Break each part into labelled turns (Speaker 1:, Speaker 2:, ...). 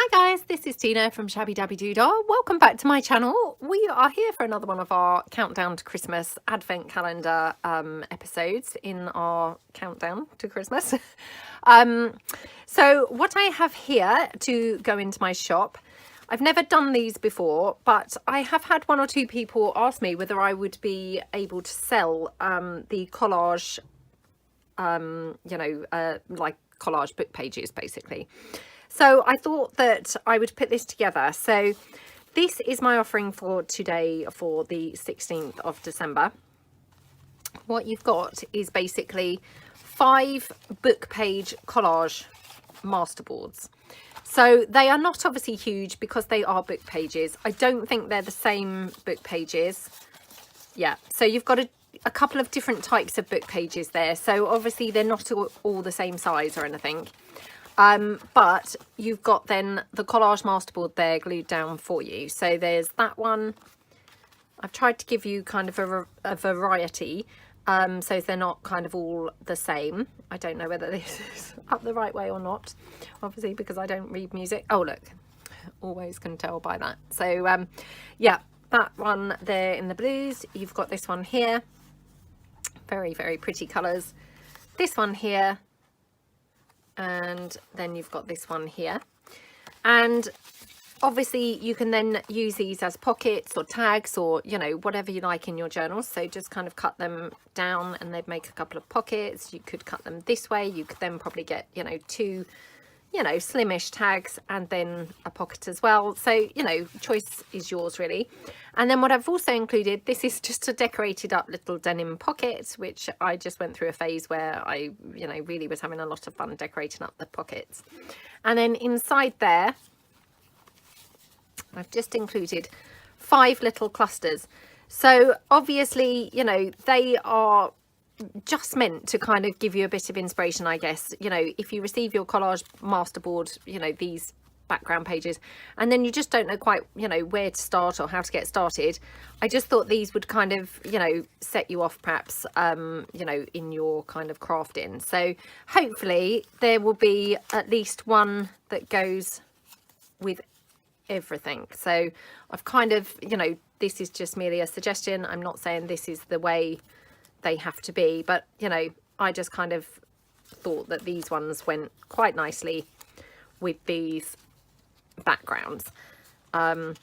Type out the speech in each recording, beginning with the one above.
Speaker 1: Hi guys, this is Tina from Shabbydabbydoodah. Welcome back to my channel. We are here for another one of our countdown to Christmas advent calendar episodes in our countdown to Christmas. So what I have here to go into my shop, I've never done these before, but I have had one or two people ask me whether I would be able to sell the collage, like collage book pages basically. So I thought that I would put this together. So this is my offering for today for the 16th of December. What you've got is basically 5 book page collage masterboards. So they are not obviously huge because they are book pages. I don't think they're the same book pages. Yeah, so you've got a couple of different types of book pages there. So obviously they're not all the same size or anything. But you've got then the collage masterboard there glued down for you. So there's that one. I've tried to give you kind of a variety, so they're not kind of all the same. I don't know whether this is up the right way or not, obviously, because I don't read music. Oh, look, always can tell by that. So, yeah, that one there in the blues. You've got this one here. Very, very pretty colours. This one here. And then you've got this one here, and obviously you can then use these as pockets or tags or, you know, whatever you like in your journals. So just kind of cut them down and they'd make a couple of pockets. You could cut them this way. You could then probably get, you know, 2, you know, slimish tags and then a pocket as well. So, you know, choice is yours really. And then what I've also included, this is just a decorated up little denim pocket, which I just went through a phase where I, you know, really was having a lot of fun decorating up the pockets. And then inside there, I've just included 5 little clusters. So obviously, you know, they are just meant to kind of give you a bit of inspiration, I guess. You know, if you receive your collage masterboard, you know, these background pages, and then you just don't know quite, you know, where to start or how to get started, I just thought these would kind of, you know, set you off perhaps, you know, in your kind of crafting. So hopefully there will be at least one that goes with everything. So I've kind of, you know, this is just merely a suggestion. I'm not saying this is the way they have to be, but, you know, I just kind of thought that these ones went quite nicely with these backgrounds. But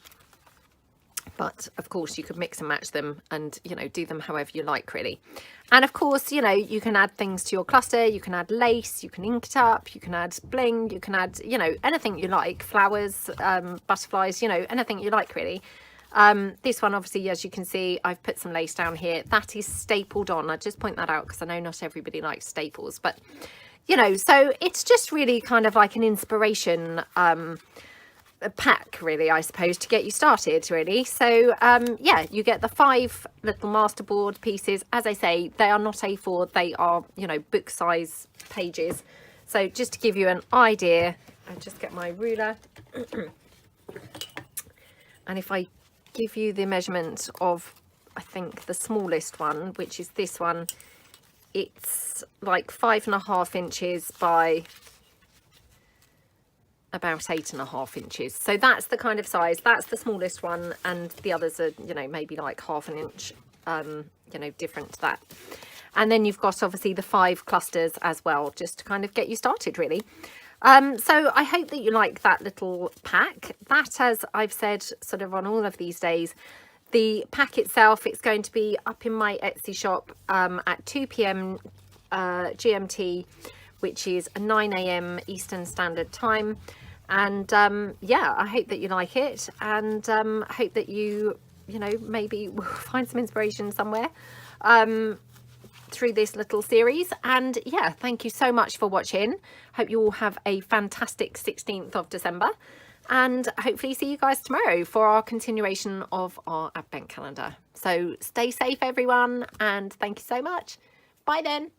Speaker 1: of course you could mix and match them and, you know, do them however you like really. And of course, you know, you can add things to your cluster. You can add lace, you can ink it up, you can add bling, you can add, you know, anything you like, flowers, butterflies, you know, anything you like really. This one, obviously, as you can see, I've put some lace down here. That is stapled on. I just point that out because I know not everybody likes staples, but, you know, so it's just really kind of like an inspiration pack really, I suppose, to get you started really. So yeah, you get the 5 little masterboard pieces. As I say, they are not A4, they are, you know, book size pages. So just to give you an idea, I'll just get my ruler and if I give you the measurement of, I think, the smallest one, which is this one, it's like 5.5 inches by about 8.5 inches. So that's the kind of size, that's the smallest one, and the others are, you know, maybe like 1/2 inch, you know, different to that. And then you've got obviously the 5 clusters as well, just to kind of get you started really. So I hope that you like that little pack. That, as I've said sort of on all of these days, the pack itself, it's going to be up in my Etsy shop at 2 p.m. GMT, which is 9 a.m. Eastern Standard Time. And yeah, I hope that you like it, and hope that you know, maybe find some inspiration somewhere through this little series. And yeah, thank you so much for watching. Hope you all have a fantastic 16th of December, and hopefully see you guys tomorrow for our continuation of our advent calendar. So stay safe everyone, and thank you so much. Bye then.